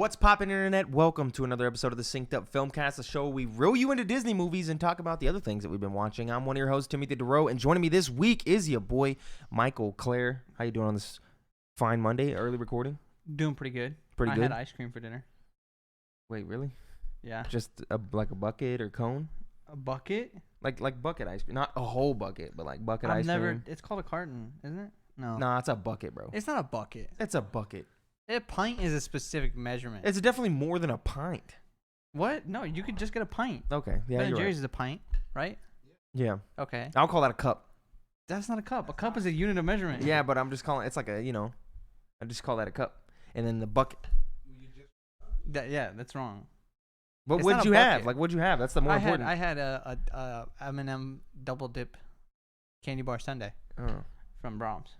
What's poppin', internet? Welcome to another episode of the Synced Up Filmcast, the show where we reel you into Disney movies and talk about the other things that we've been watching. I'm one of your hosts, Timothy DeRoe, and joining me this week is your boy, Michael Clare. How you doing on this fine Monday, early recording? Doing pretty good. Pretty good? I had ice cream for dinner. Wait, really? Yeah. Just like a bucket or cone? A bucket? Like bucket ice cream. Not a whole bucket, but like bucket ice cream. It's called a carton, isn't it? No. Nah, it's a bucket, bro. It's not a bucket. It's a bucket. A pint is a specific measurement. It's definitely more than a pint. What? No, you could just get a pint. Okay, yeah, Ben & you're Jerry's right. is a pint, right? Yeah. Okay. I'll call that a cup. That's not a cup. A cup is a unit of measurement. Yeah, but I'm just calling it's like a, I just call that a cup. And then the bucket. That's wrong. But It's what'd not a you have? bucket. Like, what'd you have? That's the more important. I had a M&M double dip candy bar sundae Oh. from Brahms.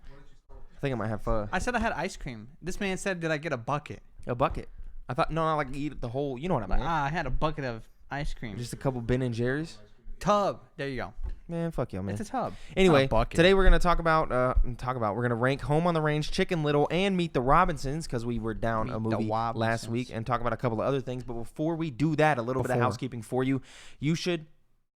I think I might have I said I had ice cream. This man said, did I get a bucket? a bucket. I thought, no, I like eat the whole, you know what I mean. I had a bucket of ice cream. Just a couple Ben & Jerry's. Tub. There you go. Man, fuck you, man. It's a tub. Anyway, It's not a bucket. today we're going to talk about, we're going to rank Home on the Range, Chicken Little, and Meet the Robinsons, because we were down a Meet the movie last Robinsons. week, and talk about a couple of other things. But before we do that, a little bit of housekeeping for you. You should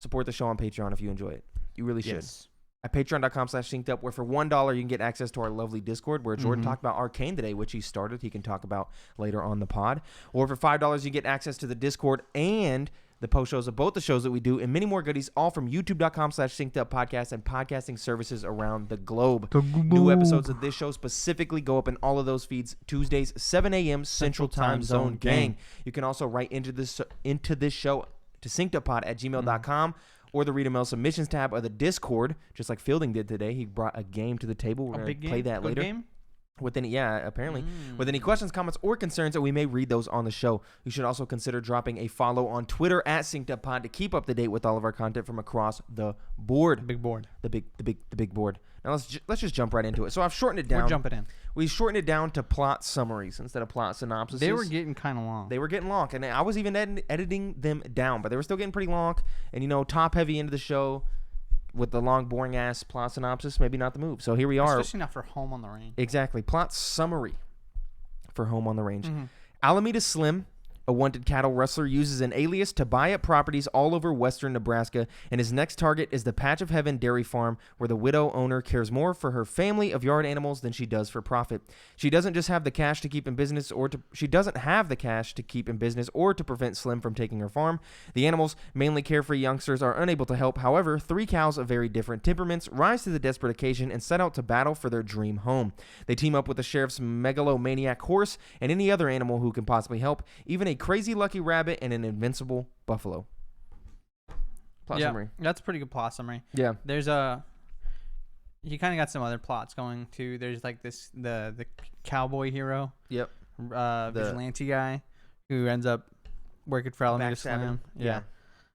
support the show on Patreon if you enjoy it. You really should. Yes. At patreon.com/synced up, where for $1 you can get access to our lovely Discord, where Jordan talked about Arcane today, which he started. He can talk about later on the pod. Or for $5 you get access to the Discord and the post shows of both the shows that we do, and many more goodies, all from youtube.com/synced up podcast and podcasting services around the globe. New episodes of this show specifically go up in all of those feeds Tuesdays, 7 a.m. Central Time Zone, gang. You can also write into this show to synceduppod@gmail.com. Or the Read a Mail submissions tab or the Discord, just like Fielding did today. He brought a game to the table. We're going to play that later. Game? With any questions, comments, or concerns that we may read those on the show. You should also consider dropping a follow on Twitter @SyncedUpPod to keep up to date with all of our content from across the board. Big board. The big board. Now let's just jump right into it. So I've shortened it down. We're jumping in. We shortened it down to plot summaries instead of plot synopses. They were getting kind of long. They were getting long, and I was even editing them down, but they were still getting pretty long. And top heavy into the show with the long, boring ass plot synopsis, maybe not the move. So here we are. Especially not for Home on the Range. Exactly. Plot summary for Home on the Range. Mm-hmm. Alameda Slim, a wanted cattle rustler, uses an alias to buy up properties all over western Nebraska, and his next target is the Patch of Heaven dairy farm, where the widow owner cares more for her family of yard animals than she does for profit. She doesn't have the cash to keep in business or to prevent Slim from taking her farm. The animals, mainly carefree youngsters, are unable to help. However, 3 cows of very different temperaments rise to the desperate occasion and set out to battle for their dream home. They team up with the sheriff's megalomaniac horse and any other animal who can possibly help, even a crazy lucky rabbit and an invincible buffalo. Plot summary. That's a pretty good plot summary. Yeah. There's you kind of got some other plots going too. There's like the cowboy hero. Yep. Vigilante guy who ends up working for Alameda Slim. Yeah.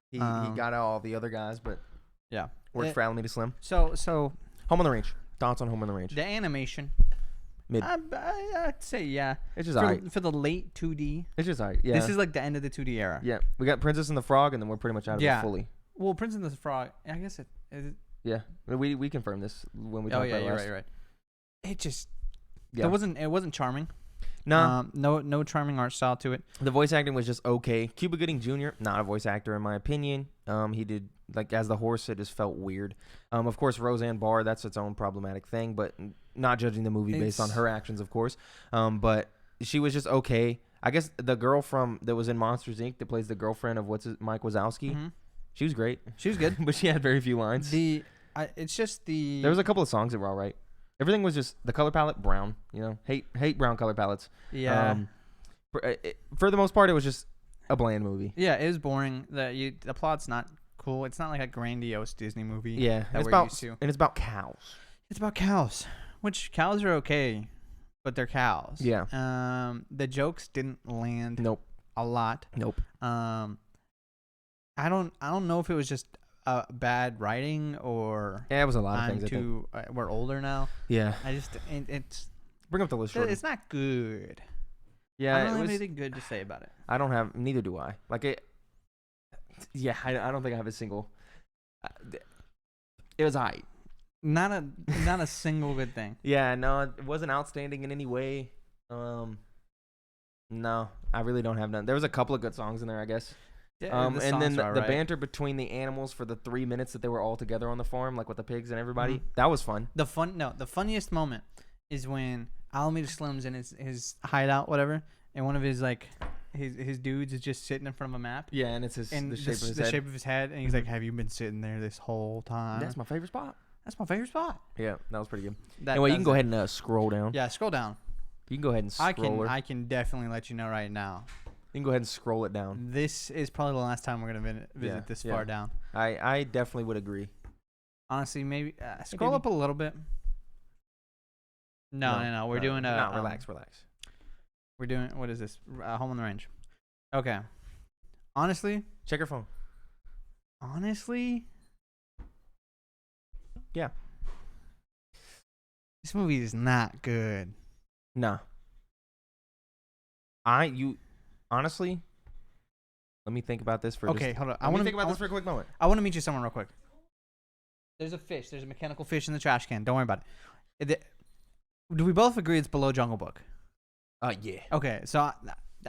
He got out all the other guys, but Yeah. worked for Alameda Slim. So Home on the Range. Thoughts on Home on the Range? the animation. Mid. I'd say yeah. It's just alright. For the late 2D. It's just alright. Yeah. This is like the end of the 2D era. Yeah. We got Princess and the Frog, and then we're pretty much out of it fully. Well, Prince and the Frog. I guess it. Yeah. We confirmed this when we Oh talked yeah, about it you're last. right. It just. Yeah. It wasn't charming. No. No charming art style to it. The voice acting was just okay. Cuba Gooding Jr., not a voice actor in my opinion. He did, like, as the horse, it just felt weird. Of course, Roseanne Barr, that's its own problematic thing, but not judging the movie based on her actions, of course. But she was just okay. I guess the girl that was in Monsters, Inc. that plays the girlfriend of Mike Wazowski, she was great. She was good. But she had very few lines. It's just the... There was a couple of songs that were all right. Everything was just the color palette, brown. Hate brown color palettes. Yeah. For the most part, it was just a bland movie. Yeah, it was boring. The plot's not cool. It's not like a grandiose Disney movie. Yeah, that we're used to. And it's about cows. It's about cows, which cows are okay, but they're cows. Yeah. The jokes didn't land. Nope. A lot. Nope. I don't know if it was just bad writing or it was a lot of things. We're older now. Yeah. It's bring up the list. Jordan. It's not good. Yeah, I don't have anything good to say about it. I don't have. Neither do I. Like it. Yeah, I don't think I have a single. It was alright. Not a single good thing. Yeah, no, it wasn't outstanding in any way. No, I really don't have none. There was a couple of good songs in there, I guess. Yeah, And songs then are the right. banter between the animals for the 3 minutes that they were all together on the farm, like with the pigs and everybody, that was fun. The funniest moment is when Alameda Slim's in his hideout, whatever, and one of his like his dudes is just sitting in front of a map. Yeah, and it's the shape of his head, and he's like, "Have you been sitting there this whole time?" That's my favorite spot. That's my favorite spot. Yeah, that was pretty good. That, anyway, you can go ahead and scroll down. Yeah, scroll down. You can go ahead and scroll. I can definitely let you know right now. You can go ahead and scroll it down. This is probably the last time we're gonna visit this far down. I definitely would agree. Honestly, maybe scroll up a little bit. No. We're doing relax. We're doing, what is this? Home on the Range. Okay. Honestly. Check your phone. Honestly. Yeah. This movie is not good. Nah. Honestly, let me think about this for hold on. I want to think about this for a quick moment. I want to meet you somewhere real quick. There's a fish. There's a mechanical fish in the trash can. Don't worry about it. Do we both agree it's below Jungle Book? Yeah. Okay, so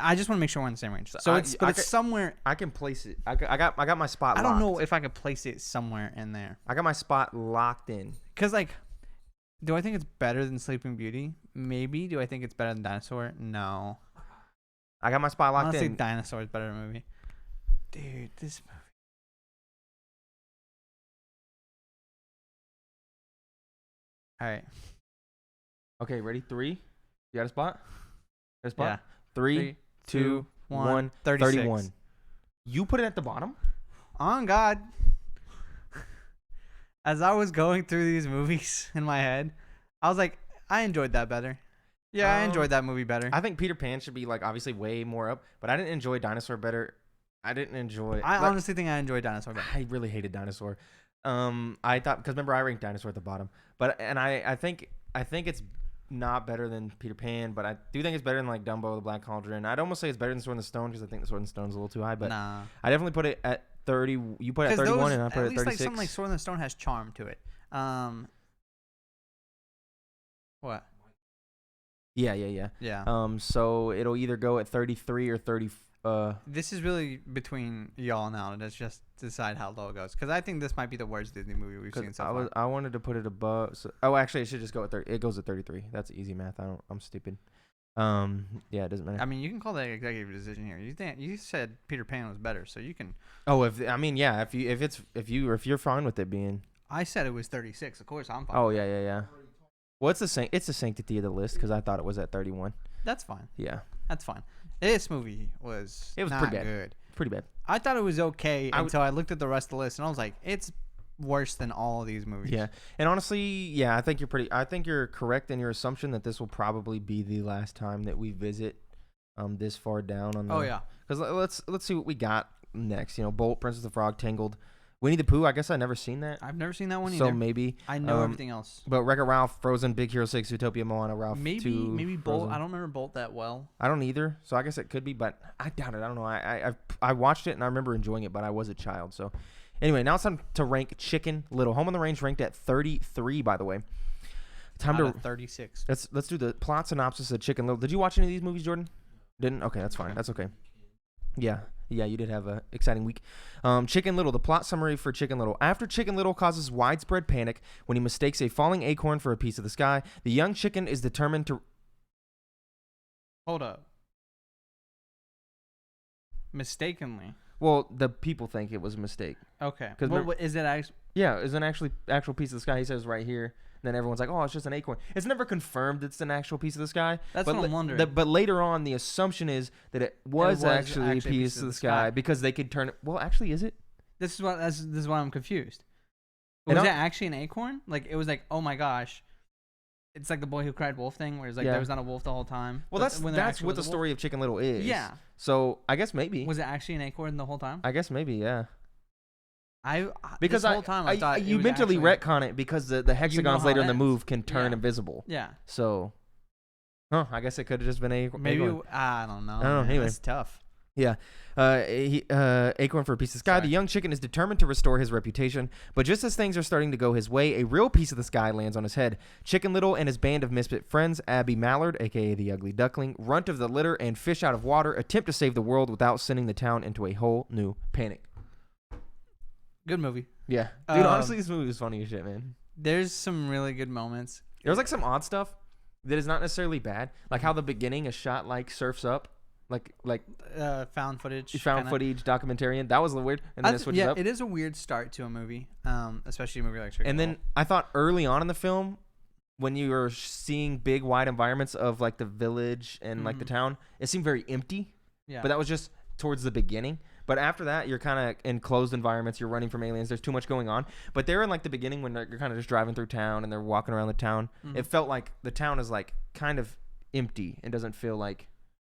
I just want to make sure we're in the same range. So it's somewhere. I can place it. I got my spot locked. I don't know if I could place it somewhere in there. I got my spot locked in. Because, like, do I think it's better than Sleeping Beauty? Maybe. Do I think it's better than Dinosaur? No. I got my spot locked Honestly, in. Dinosaur is better than a movie. Dude, this movie. All right. Okay, ready? 3. You got a spot? Got a spot? Yeah. 3, 2, 1. 31. You put it at the bottom? On God. As I was going through these movies in my head, I was like, I enjoyed that better. Yeah, I enjoyed that movie better. I think Peter Pan should be, like, obviously way more up, but I didn't enjoy Dinosaur better. I honestly think I enjoyed Dinosaur better. I really hated Dinosaur. I thought, because remember I ranked Dinosaur at the bottom, I think it's not better than Peter Pan, but I do think it's better than like Dumbo, the Black Cauldron. I'd almost say it's better than Sword in the Stone because I think the Sword in the Stone's a little too high, but nah. I definitely put it at 30. You put it at 31, and I put it at 36. Like something like Sword in the Stone has charm to it. What? Yeah. So it'll either go at 33 or 30. This is really between y'all now. Let's just decide how low it goes. Because I think this might be the worst Disney movie we've seen so far. I wanted to put it above. Actually, it should just go at 30. It goes at 33. That's easy math. I'm stupid. Yeah, it doesn't matter. I mean, you can call that an executive decision here. You said Peter Pan was better, so you can. Oh, if you're fine with it being. I said it was 36. Of course, I'm fine. Oh yeah. Well, it's the sanctity of the list because I thought it was at 31. That's fine. Yeah, that's fine. This movie was not pretty bad. Good. Pretty bad. I thought it was okay until I looked at the rest of the list and I was like, it's worse than all of these movies. Yeah, and honestly, yeah, I think you're correct in your assumption that this will probably be the last time that we visit this far down on the. Oh yeah. Because let's see what we got next. You know, Bolt, Princess of the Frog, Tangled. Winnie the Pooh, I guess I've never seen that. I've never seen that one either. So maybe. I know everything else. But Wreck-It Ralph, Frozen, Big Hero 6, Zootopia, Moana, Ralph 2. Maybe Bolt. Frozen. I don't remember Bolt that well. I don't either. So I guess it could be, but I doubt it. I don't know. I watched it and I remember enjoying it, but I was a child. So anyway, now it's time to rank Chicken Little. Home on the Range ranked at 33, by the way. Time to 36. Let's do the plot synopsis of Chicken Little. Did you watch any of these movies, Jordan? Didn't? Okay, that's fine. That's okay. Yeah, you did have an exciting week. Chicken Little, the plot summary for Chicken Little. After Chicken Little causes widespread panic when he mistakes a falling acorn for a piece of the sky, the young chicken is determined to... Hold up. Mistakenly. Well, the people think it was a mistake. Okay. Is it actually... Yeah, it's an actual piece of the sky. He says right here. Then everyone's like, oh, it's just an acorn. It's never confirmed it's an actual piece of the sky. That's what I'm wondering. But later on, the assumption is that it was actually a piece of the sky because they could turn it. Well, actually, is it? This is why I'm confused. Was it actually an acorn? Like, it was like, oh my gosh. It's like the Boy Who Cried Wolf thing where it's like there was not a wolf the whole time. Well, that's what the story of Chicken Little is. Yeah. So I guess maybe. Was it actually an acorn the whole time? I guess maybe, yeah. Because this whole time I thought you mentally retcon it because the hexagons later in the move can turn invisible. Yeah. So, I guess it could have just been a maybe acorn. I don't know. I don't know. Anyway, that's tough. Yeah. Acorn for a piece of sky. Sorry. The young chicken is determined to restore his reputation, but just as things are starting to go his way, a real piece of the sky lands on his head. Chicken Little and his band of misfit friends, Abby Mallard, a.k.a. the Ugly Duckling, Runt of the Litter, and Fish Out of Water, attempt to save the world without sending the town into a whole new panic. Good movie. Yeah. Dude, honestly, this movie was funny as shit, man. There's some really good moments. There was like some odd stuff that is not necessarily bad. Like how the beginning is shot like Surf's Up. Like found footage. Footage documentarian. That was a little weird. And then it switches up. It is a weird start to a movie, especially a movie like Chicken And Little. then I thought early on in the film, when you were seeing big wide environments of like the village and like the town, it seemed very empty. Yeah. But that was just towards the beginning. But after that, you're kind of in closed environments. You're running from aliens. There's too much going on. But they're in like the beginning when you're kind of just driving through town and they're walking around the town. It felt like the town is like kind of empty. It doesn't feel like,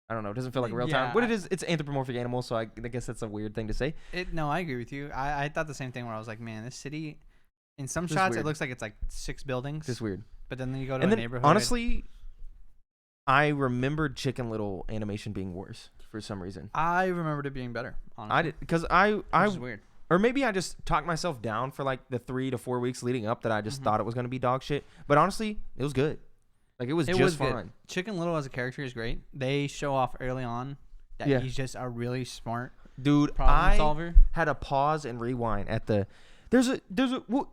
I don't know. It doesn't feel like a real town. What it is, it's anthropomorphic animals. So I guess that's a weird thing to say. No, I agree with you. I thought the same thing where I was like, man, this city, in some shots, weird. it looks like it's like 6 buildings. Just weird. But then you go to a neighborhood. Honestly, I remembered Chicken Little animation being worse for some reason. I remembered it being better. Honestly. I did because I was weird. Or maybe I just talked myself down for like the 3 to 4 weeks leading up that I just thought it was going to be dog shit. But honestly, it was good. Like it was just fun. Good. Chicken Little as a character is great. They show off early on that he's just a really smart problem solver. Had a pause and rewind at the. There's a what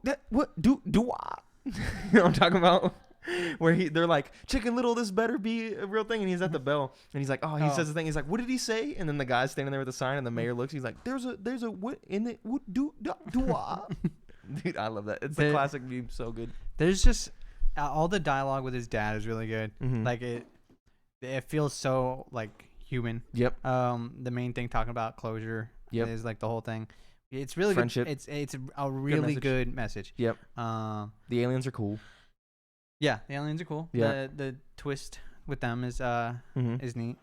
do I? You know what I'm talking about? Where they're like, Chicken Little, this better be a real thing, and he's at the bell, and he's like, he says the thing, he's like, what did he say? And then the guy's standing there with the sign, and the mayor looks, he's like, there's a what in it? What do I? Dude, I love that. It's a classic meme, so good. There's just all the dialogue with his dad is really good. Like it feels so like human. Yep. The main thing talking about closure is like the whole thing. It's really friendship. Good. It's a really good message. Yep. The aliens are cool. Yeah, the aliens are cool. Yeah. The twist with them is neat.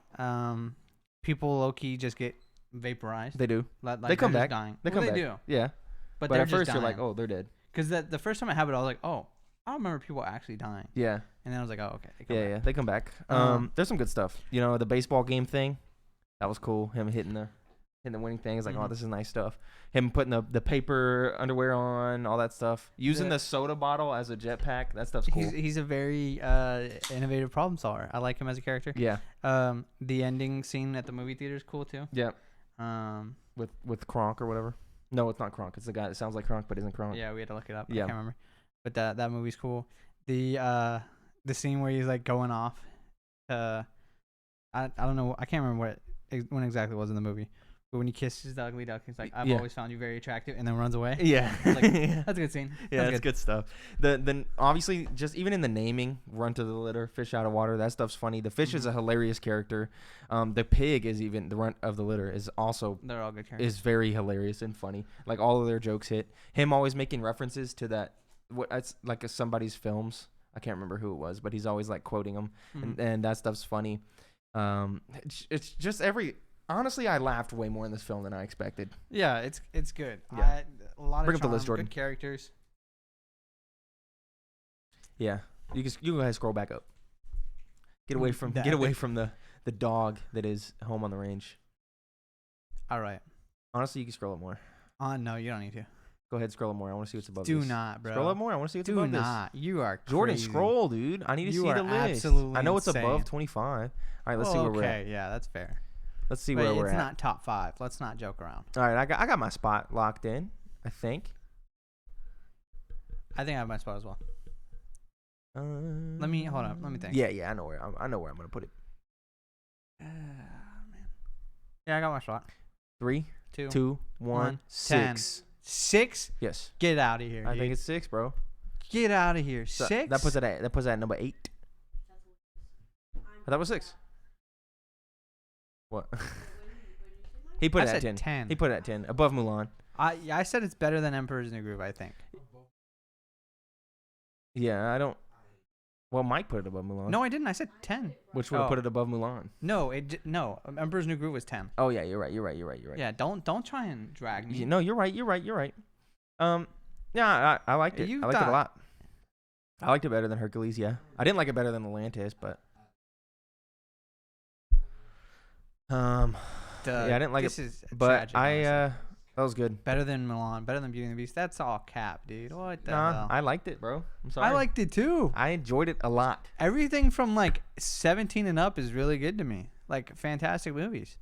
People low-key just get vaporized. They do. Like they come back. Dying. They come back. They do. Yeah. But at first you're like, oh, they're dead. Because the first time I have it, I was like, oh, I don't remember people actually dying. Yeah. And then I was like, oh, okay. They come back. There's some good stuff. You know, the baseball game thing, that was cool. Him hitting the winning thing is like, oh, this is nice stuff. Him putting the paper underwear on, all that stuff. Using the soda bottle as a jetpack, that stuff's cool. He's a very innovative problem solver. I like him as a character. Yeah. The ending scene at the movie theater is cool too. Yeah. With Kronk or whatever. No, it's not Kronk. It's the guy that sounds like Kronk but isn't Kronk. Yeah, we had to look it up. Yeah. I can't remember. But that movie's cool. The scene where he's like going off. I don't know. I can't remember when exactly it was in the movie. But when he kisses the ugly duck, he's like, I've always found you very attractive, and then runs away. Yeah. Like, that's a good scene. Yeah, that's good stuff. Then obviously, just even in the naming, Runt of the Litter, Fish Out of Water, that stuff's funny. The fish is a hilarious character. The pig is even, the Runt of the Litter is also, they're all good characters. is very hilarious and funny. Like, all of their jokes hit. Him always making references to that, it's like somebody's films. I can't remember who it was, but he's always like quoting them, and that stuff's funny. It's just honestly, I laughed way more in this film than I expected. Yeah, it's good. Yeah. A lot Bring of up the list, Jordan. Good characters. Yeah, you go ahead, scroll back up. Get away from the dog that is home on the range. All right. Honestly, you can scroll up more. No, you don't need to. Go ahead, scroll up more. I want to see what's above. Do this. not, bro. Scroll up more. I want to see what's above this. Do not. You are crazy. Jordan, scroll, dude. I need to see the list. Absolutely I know it's insane. above 25. All right, let's see where we're at. Okay, yeah, that's fair. Let's see where we're at. It's not top 5. Let's not joke around. All right, I got my spot locked in, I think. I think I have my spot as well. Let me think. Yeah, I know where I'm gonna put it. Man. Yeah, I got my spot. 3, 2, 1, 6. 6? Yes. Get out of here. I think it's 6, bro. Get out of here. So 6? That puts it at number 8. That was 6. What? He put it at 10. He put it at 10, above Mulan. I said it's better than Emperor's New Groove, I think. Yeah, I don't. Well, Mike put it above Mulan. No, I didn't. I said 10. Which would have put it above Mulan. No, Emperor's New Groove was 10. Oh yeah, you're right. Yeah, don't try and drag me. No, you're right. Yeah, I liked it. I liked it a lot. I liked it better than Hercules. Yeah, I didn't like it better than Atlantis, but Yeah, I didn't like this it. Is But tragic, I honestly. that was good. Better than Mulan, better than Beauty and the Beast. That's all cap, dude. What the Nah, hell? I liked it, bro. I'm sorry. I liked it too. I enjoyed it a lot. Everything from like 17 and up is really good to me. Like fantastic movies.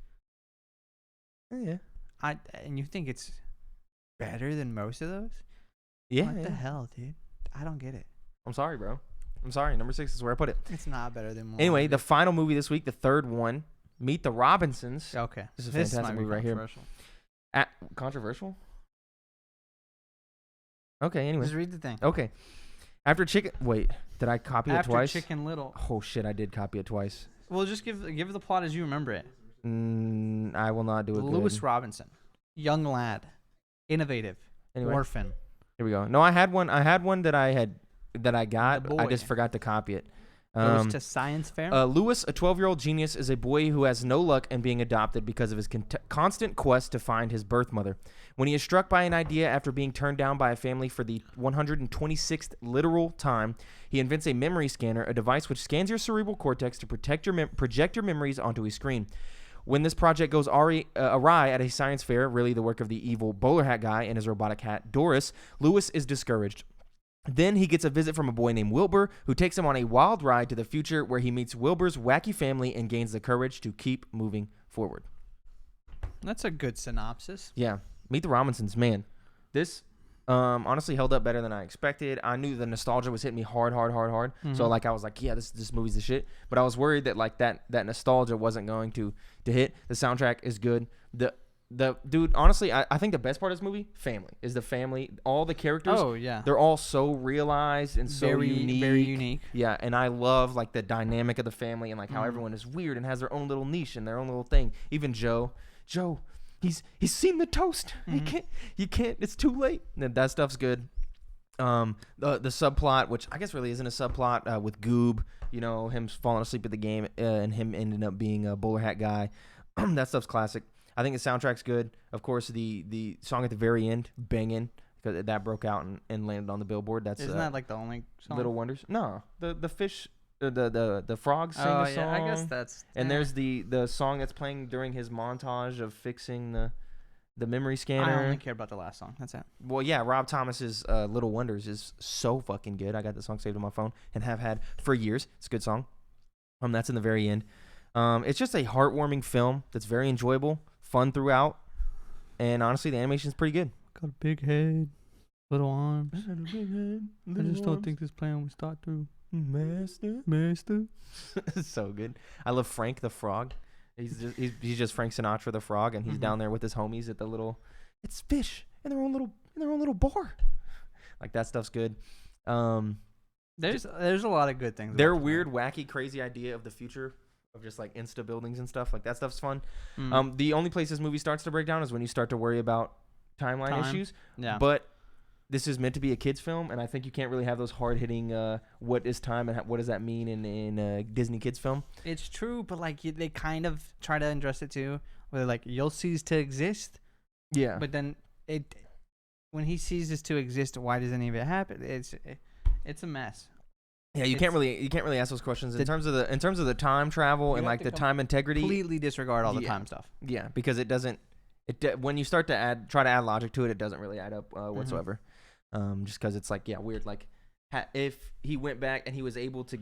Yeah. And you think it's better than most of those? Yeah. What the hell, dude? I don't get it. I'm sorry, bro. I'm sorry. Number 6 is where I put it. It's not better than Mulan. Anyway, the dude. final movie this week, the third one, Meet the Robinsons. Okay. This is a fantastic might be movie right here. controversial. Controversial? Okay, anyway. Just read the thing. Okay. After Chicken... Wait, did I copy it twice? After Chicken Little. Oh, shit, I did copy it twice. Well, just give the plot as you remember it. I will not do it Lewis good. Robinson. Young lad. Innovative. Anyway, Orphan. here we go. No, I had one that I got, The but I boy. just forgot to copy it. Goes to science fair. Lewis, a 12-year-old genius, is a boy who has no luck in being adopted because of his constant quest to find his birth mother. When he is struck by an idea after being turned down by a family for the 126th literal time, he invents a memory scanner, a device which scans your cerebral cortex to project your memories onto a screen. When this project goes awry at a science fair, really the work of the evil bowler hat guy and his robotic hat, Doris, Lewis is discouraged. Then he gets a visit from a boy named Wilbur, who takes him on a wild ride to the future where he meets Wilbur's wacky family and gains the courage to keep moving forward. That's a good synopsis. Yeah. Meet the Robinsons, man. This honestly held up better than I expected. I knew the nostalgia was hitting me hard. Mm-hmm. So like I was like, yeah, this movie's the shit. But I was worried that like that nostalgia wasn't going to hit. The soundtrack is good. The dude, honestly, I think the best part of this movie, family. All the characters, Oh yeah. they're all so realized and so unique. Very unique. Yeah, and I love like the dynamic of the family and like how everyone is weird and has their own little niche and their own little thing. Even Joe, he's seen the toast. He can't. It's too late. That stuff's good. The subplot, which I guess really isn't a subplot, with Goob, him falling asleep at the game and him ending up being a bowler hat guy. That stuff's classic. I think the soundtrack's good. Of course, the song at the very end, banging, because that broke out and landed on the Billboard. That's Isn't that like the only song? Little Wonders. No, the fish, the frogs sing a song. I guess that's. And there's the song that's playing during his montage of fixing the memory I scanner. only care about the last song. That's it. Well, yeah, Rob Thomas's Little Wonders is so fucking good. I got the song saved on my phone and have had for years. It's a good song. That's in the very end. It's just a heartwarming film that's very enjoyable, fun throughout, and honestly, the animation's pretty good. Got a big head, little arms. I I just don't think this plan was thought through. Master. So good. I love Frank the Frog. He's just Frank Sinatra the Frog, and he's down there with his homies at the little. It's fish in their own little bar. Like that stuff's good. There's a lot of good things. Their about weird, wacky, crazy idea of the future of just like Insta buildings and stuff, like that stuff's fun. Mm. The only place this movie starts to break down is when you start to worry about timeline issues. Yeah. But this is meant to be a kids film, and I think you can't really have those hard hitting what is time and what does that mean in a Disney kids film. It's true, but like they kind of try to address it too, where like you'll cease to exist. Yeah. But then when he ceases to exist, why does any of it happen? It's a mess. Yeah, you can't really ask those questions in terms of the time travel and like the time integrity. Completely disregard all the time stuff. Yeah, because it doesn't. When you start to try to add logic to it, it doesn't really add up whatsoever. Just because it's like weird. Like if he went back and he was able to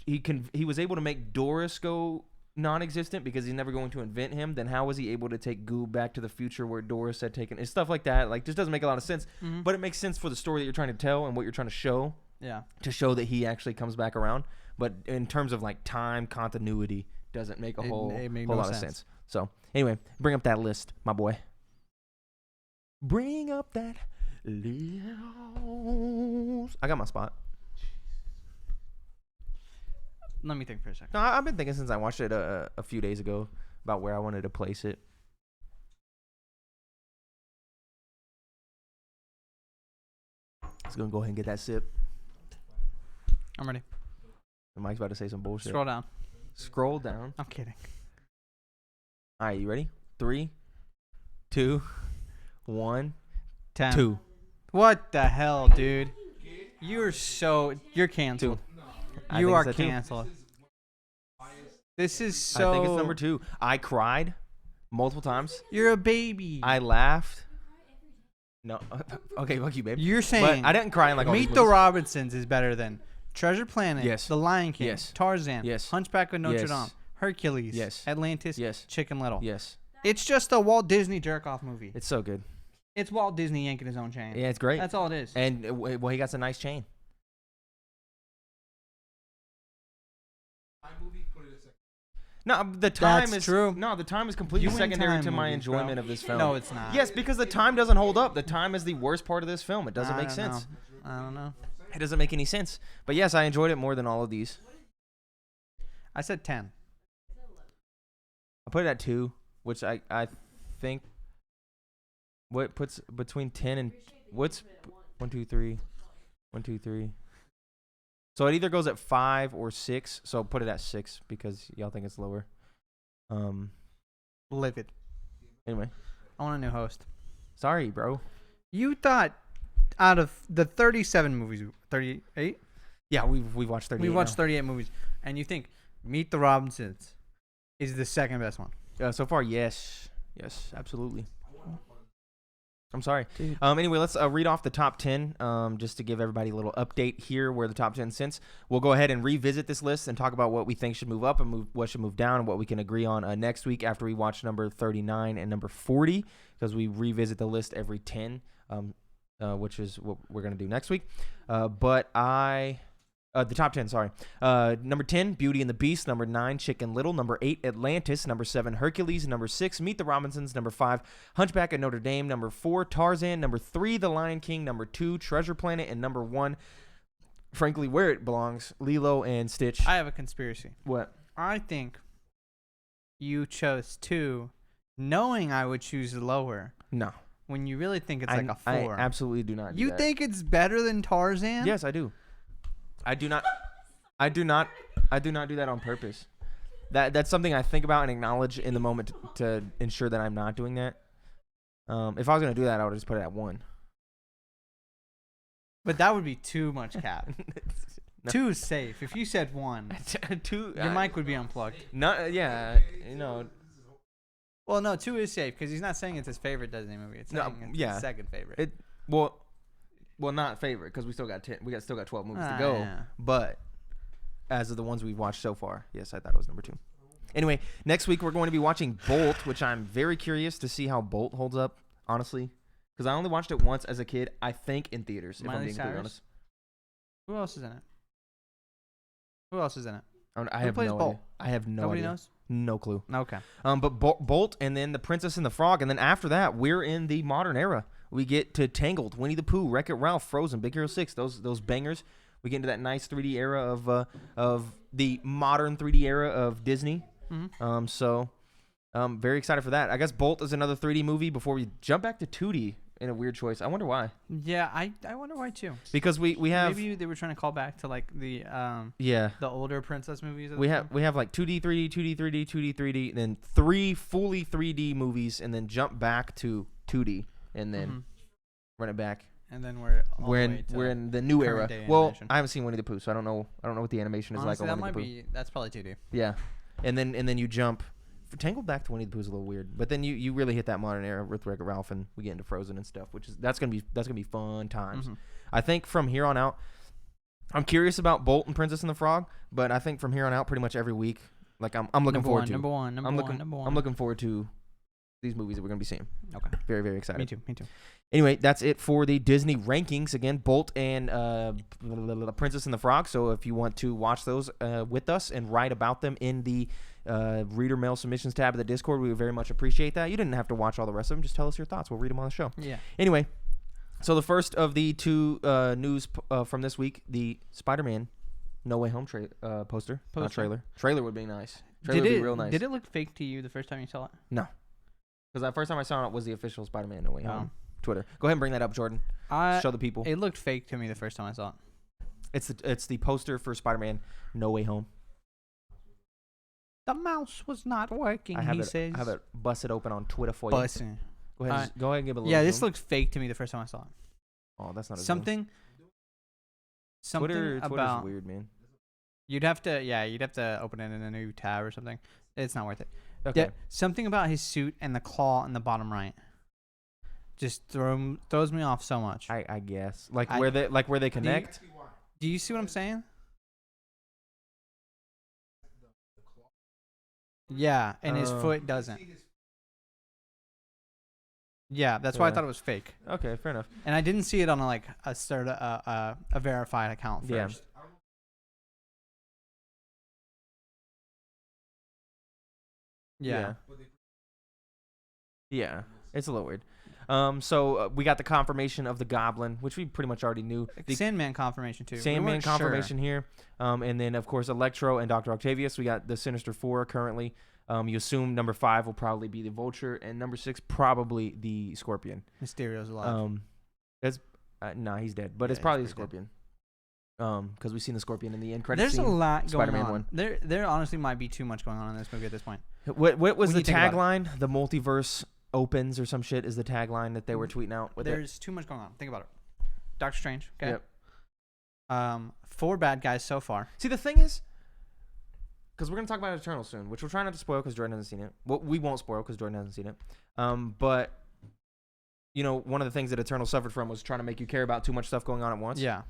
he was able to make Doris go non-existent because he's never going to invent him. Then how was he able to take Goob back to the future where Doris had taken? It's stuff like that. Like just doesn't make a lot of sense. But it makes sense for the story that you're trying to tell and what you're trying to show. Yeah. To show that he actually comes back around. But in terms of like time continuity, doesn't make a whole lot of sense. So anyway, bring up that list, my boy. Bring up that list. I got my spot. Let me think for a second. No, I've been thinking since I watched it a few days ago about where I wanted to place it. Just gonna go ahead and get that sip. I'm ready. Mike's about to say some bullshit. Scroll down. Scroll down. I'm kidding. All right, you ready? 3, 2, 1, 10. 2. What the hell, dude? You're canceled. 2. I You think are it's a 2. canceled. This is so. I think it's number 2. I cried multiple times. You're a baby. I laughed. No, okay, fuck you, babe. You're saying but I didn't cry in like all these Meet the movies. Robinsons is better than Treasure Planet, Yes. The Lion King, Yes. Tarzan, Yes. Hunchback of Notre Yes. Dame, Hercules, Yes. Atlantis, Yes. Chicken Little. Yes, It's just a Walt Disney jerk-off movie. it's so good. It's Walt Disney yanking his own chain. Yeah, it's great. That's all it is. And well, he got some nice chain. No, the time That's is true. No, the time is completely You win secondary time to my movies, bro. enjoyment of this film. No, it's not. Yes, because the time doesn't hold up. The time is the worst part of this film. It doesn't make sense. I don't know. It doesn't make any sense. But yes, I enjoyed it more than all of these. I said 10. I put it at 2, which I think what puts between 10 and what's 1 2 3 1 2 3. So it either goes at 5 or 6. So put it at 6 because y'all think it's lower. Livid. Anyway, I want a new host. sorry, bro. You thought out of the 37 movies, 38? Yeah, we've watched 38. We watched 38 movies, and you think Meet the Robinsons is the second best one. So far, yes, absolutely. I'm sorry. Dude. Anyway, let's read off the top 10 just to give everybody a little update here where the top 10 sits. We'll go ahead and revisit this list and talk about what we think should move up and what should move down and what we can agree on next week after we watch number 39 and number 40 because we revisit the list every 10, which is what we're going to do next week. The top 10, sorry. Number 10, Beauty and the Beast. Number 9, Chicken Little. Number 8, Atlantis. Number 7, Hercules. Number 6, Meet the Robinsons. Number 5, Hunchback of Notre Dame. Number 4, Tarzan. Number 3, The Lion King. Number 2, Treasure Planet. And number 1, frankly, where it belongs, Lilo and Stitch. I have a conspiracy. What? I think you chose 2 knowing I would choose lower No. when you really think it's like a 4. I absolutely do not do You that. think it's better than Tarzan? Yes, I do. I do not do that on purpose. That's something I think about and acknowledge in the moment to ensure that I'm not doing that. If I was gonna do that, I would just put it at 1. But that would be too much cap. No. 2 is safe. If you said 1, 2. your mic would be unplugged. Not yeah. You know. Well, no, 2 is safe because he's not saying it's his favorite Disney movie. It's saying it's his second favorite. Well, not favorite because we still got 10. We still got 12 movies to go. Yeah. But as of the ones we've watched so far, yes, I thought it was number 2. Anyway, next week we're going to be watching Bolt, which I'm very curious to see how Bolt holds up. Honestly, because I only watched it once as a kid. I think in theaters. If I'm Miley being completely Cyrus? honest. Who else is in it? Who else is in it? I Who have plays no Bolt? idea. I have no Nobody idea. knows? No clue. Okay. But Bolt and then The Princess and the Frog. And then after that, we're in the modern era. We get to Tangled, Winnie the Pooh, Wreck-It Ralph, Frozen, Big Hero 6. Those bangers. We get into that nice 3D era of the modern 3D era of Disney. Mm-hmm. So very excited for that. I guess Bolt is another 3D movie before we jump back to 2D in a weird choice. I wonder why. Yeah, I wonder why too. Because we have maybe they were trying to call back to like the the older princess movies. we have like 2D, 3D, 2D, 3D, 2D, 3D, and then 3 fully 3D movies, and then jump back to 2D, and then run it back. And then we're in the new era. current day Well, animation. I haven't seen Winnie the Pooh, so I don't know what the animation is Honestly, like that on Winnie might the Pooh. be. That's probably 2D. Yeah, and then you jump. Tangled back to Winnie the Pooh is a little weird, but then you really hit that modern era with Wreck-It Ralph, and we get into Frozen and stuff, which is that's gonna be fun times. I think from here on out, I'm curious about Bolt and Princess and the Frog, but I think from here on out, pretty much every week, like I'm looking forward to. Number one. I'm looking forward to these movies that we're gonna be seeing. Okay. Very, very excited. Me too. Anyway, that's it for the Disney rankings. Again, Bolt and Princess and the Frog. So if you want to watch those with us and write about them in the reader mail submissions tab of the Discord, we would very much appreciate that. You didn't have to watch all the rest of them. Just tell us your thoughts. We'll read them on the show. Yeah. Anyway, so the first of the 2 news from this week, the Spider-Man No Way Home poster. Not trailer. Trailer would be nice. Trailer would be real nice. Did it look fake to you the first time you saw it? No. Because the first time I saw it was the official Spider-Man No Way Home Twitter. Go ahead and bring that up, Jordan. Show the people. It looked fake to me the first time I saw it. It's the poster for Spider-Man No Way Home. The mouse was not working, I have it busted open on Twitter for you. Busting. Go ahead and give it a little Yeah, this zoom. looked fake to me the first time I saw it. Oh, that's not a Something Twitter's about weird, man. You'd have to open it in a new tab or something. It's not worth it. Okay. Yeah, something about his suit and the claw in the bottom right just throws me off so much. I guess where they connect. Do you see what I'm saying? Yeah, and his foot doesn't. Yeah, that's why I thought it was fake. Okay, fair enough. And I didn't see it on a verified account first. Yeah. Yeah, it's a little weird. So we got the confirmation of the Goblin, which we pretty much already knew. The Sandman confirmation too. Sandman confirmation here. And then of course Electro and Dr. Octavius. We got the Sinister Four currently. You assume number 5 will probably be the Vulture, and number 6 probably the Scorpion. Mysterio's alive. He's dead, but it's probably the Scorpion. Because we've seen the Scorpion in the end credits. There's a lot going Spider-Man on. 1. There honestly might be too much going on in this movie at this point. What was the tagline? The multiverse opens or some shit is the tagline that they were tweeting out. There's too much going on. Think about it. Doctor Strange. Okay. Yep. 4 bad guys so far. See, the thing is, because we're gonna talk about Eternal soon, which we'll try not to spoil because Jordan hasn't seen it. Well, we won't spoil because Jordan hasn't seen it. But one of the things that Eternal suffered from was trying to make you care about too much stuff going on at once. Yeah.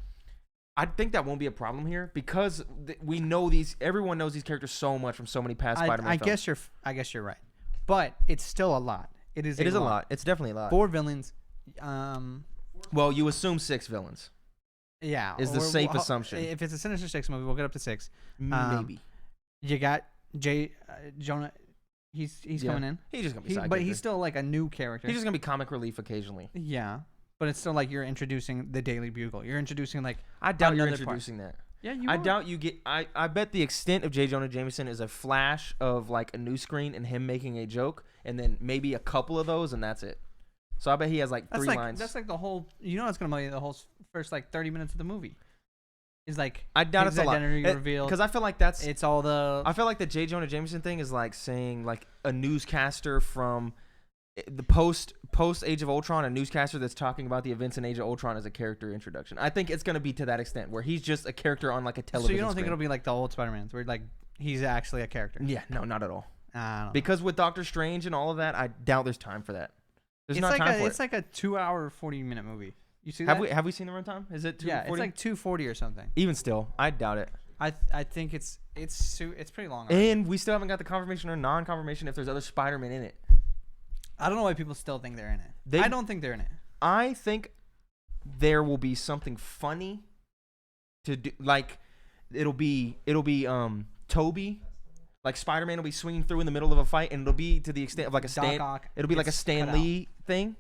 I think that won't be a problem here because we know everyone knows these characters so much from so many past Spider-Man films. I guess you're right, but it's still a lot. It is a lot. It's definitely a lot. 4 villains. Well, you assume 6 villains. Yeah, is the safe assumption. If it's a Sinister Six movie, we'll get up to 6. Maybe. You got Jonah. He's coming in. He's just gonna be side but he's still like a new character. He's just gonna be comic relief occasionally. Yeah, but it's still like you're introducing the Daily Bugle. You're introducing I doubt you're introducing that. Yeah, you. I doubt you get. I bet the extent of J. Jonah Jameson is a flash of like a news screen and him making a joke, and then maybe a couple of those, and that's it. So I bet he has like 3 lines. That's like the whole. It's gonna be the whole first like 30 minutes of the movie. Is like I doubt his it's identity a lot revealed because I feel like it's all the. I feel like the J. Jonah Jameson thing is like saying like a newscaster from the post Age of Ultron, a newscaster that's talking about the events in Age of Ultron as a character introduction. I think it's gonna be to that extent where he's just a character on like a television. So you don't screen. think it'll be like the old Spider-Man's where like he's actually a character? Yeah, no, not at all. I don't know. Because with Doctor Strange and all of that, I doubt there's time for that. There's not time for it. It's like a 2-hour 40-minute movie. You see that? Have we seen the runtime? Is it 2:40? Yeah, it's like 2:40 or something. Even still, I doubt it. I think it's pretty long. And we still haven't got the confirmation or non-confirmation if there's other Spider-Man in it. I don't know why people still think they're in it. I don't think they're in it. I think there will be something funny to do. Like it'll be Toby. Like Spider-Man will be swinging through in the middle of a fight, and it'll be to the extent of like a Stan. It'll be like a Stan Lee thing,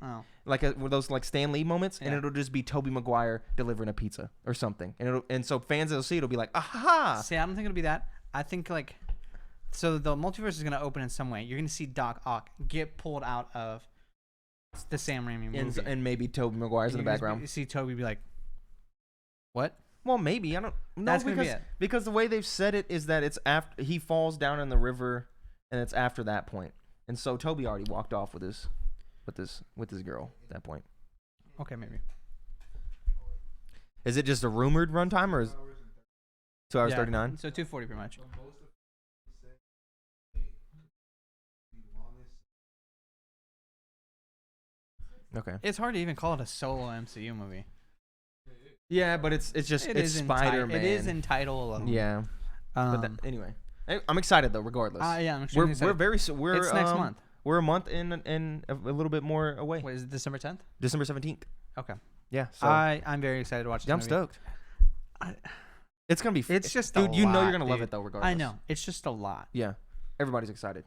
like one of those like Stan Lee moments, and it'll just be Tobey Maguire delivering a pizza or something, and so fans will see it'll be like, aha. See, I don't think it'll be that. I think like, so the multiverse is gonna open in some way. You're gonna see Doc Ock get pulled out of the Sam Raimi movie, and maybe Tobey Maguire's in the background. You see Tobey be like, what? Well, maybe I don't know. That's gonna be it. Because the way they've said it is that it's after he falls down in the river, and it's after that point. And so Toby already walked off with his girl at that point. Okay, maybe. Is it just a rumored runtime or is 2 hours 39? So 2:40 pretty much. Okay. It's hard to even call it a solo MCU movie. Yeah, but it's Spider-Man. It is entitled. Yeah. But anyway, I'm excited though. Regardless. Yeah, I'm extremely excited. It's next month. We're a month in and a little bit more away. Wait, is it December 10th? December 17th. Okay. Yeah. So I'm very excited to watch this I'm movie. stoked. It's gonna be. It's just dude. a You know lot, you're gonna love dude. it though. Regardless. I know. It's just a lot. Yeah. Everybody's excited.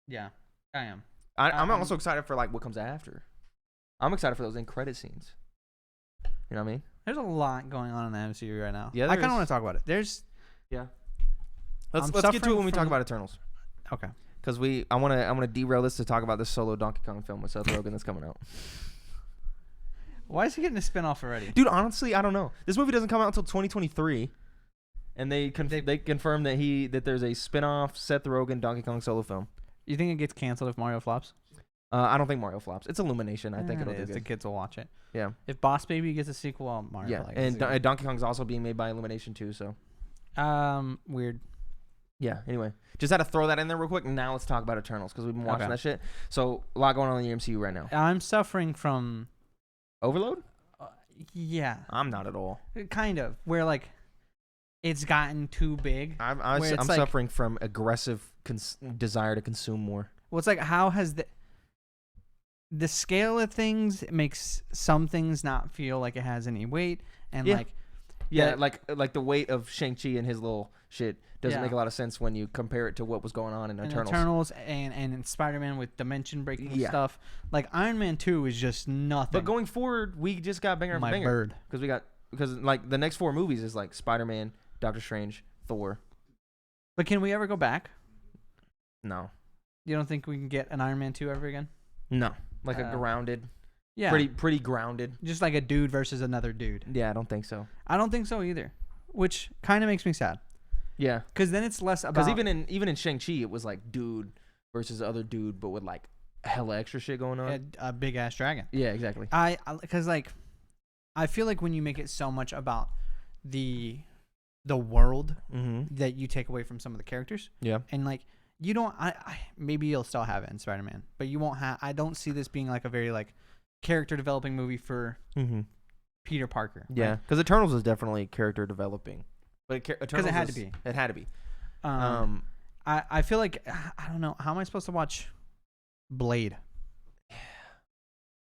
Yeah, I am. I'm also excited for like what comes after. I'm excited for those end credit scenes. You know what I mean? There's a lot going on in the MCU right now. Yeah, I kind of want to talk about it. Let's get to it when we talk about Eternals. Okay. Because I want to derail this to talk about this solo Donkey Kong film with Seth Rogen that's coming out. Why is he getting a spinoff already? Dude, honestly, I don't know. This movie doesn't come out until 2023, and they confirmed that there's a spinoff Seth Rogen Donkey Kong solo film. You think it gets canceled if Mario flops? I don't think Mario flops. It's Illumination. I think it'll do good. The kids will watch it. Yeah. If Boss Baby gets a sequel, Mario. Yeah, and Donkey Kong's also being made by Illumination too. So. Weird. Yeah. Anyway, just had to throw that in there real quick. And now let's talk about Eternals because we've been watching that shit. So a lot going on in the MCU right now. I'm suffering from overload. Yeah. I'm not at all. Kind of. Where like it's gotten too big. I'm suffering from aggressive desire to consume more. Well, it's like how has the scale of things makes some things not feel like it has any weight, and like the weight of Shang-Chi and his little shit doesn't make a lot of sense when you compare it to what was going on in Eternals and in Spider-Man with dimension breaking stuff. Like Iron Man 2 is just nothing. But going forward, we just got banger and banger because like the next 4 movies is like Spider-Man, Doctor Strange, Thor. But can we ever go back? No. You don't think we can get an Iron Man 2 ever again? No. Like a grounded. Yeah. Pretty grounded. Just like a dude versus another dude. Yeah, I don't think so. I don't think so either. Which kind of makes me sad. Yeah. Because then it's less about... Because even in Shang-Chi, it was like dude versus other dude, but with like hella extra shit going on. A big-ass dragon. Yeah, exactly. Because like, I feel like when you make it so much about the world that you take away from some of the characters. Yeah. And like, you don't... maybe you'll still have it in Spider-Man, but you won't have... I don't see this being like a very like character developing movie for Peter Parker. Yeah, because Eternals is definitely character developing. Because it had to be. It had to be. I feel like I don't know, how am I supposed to watch Blade?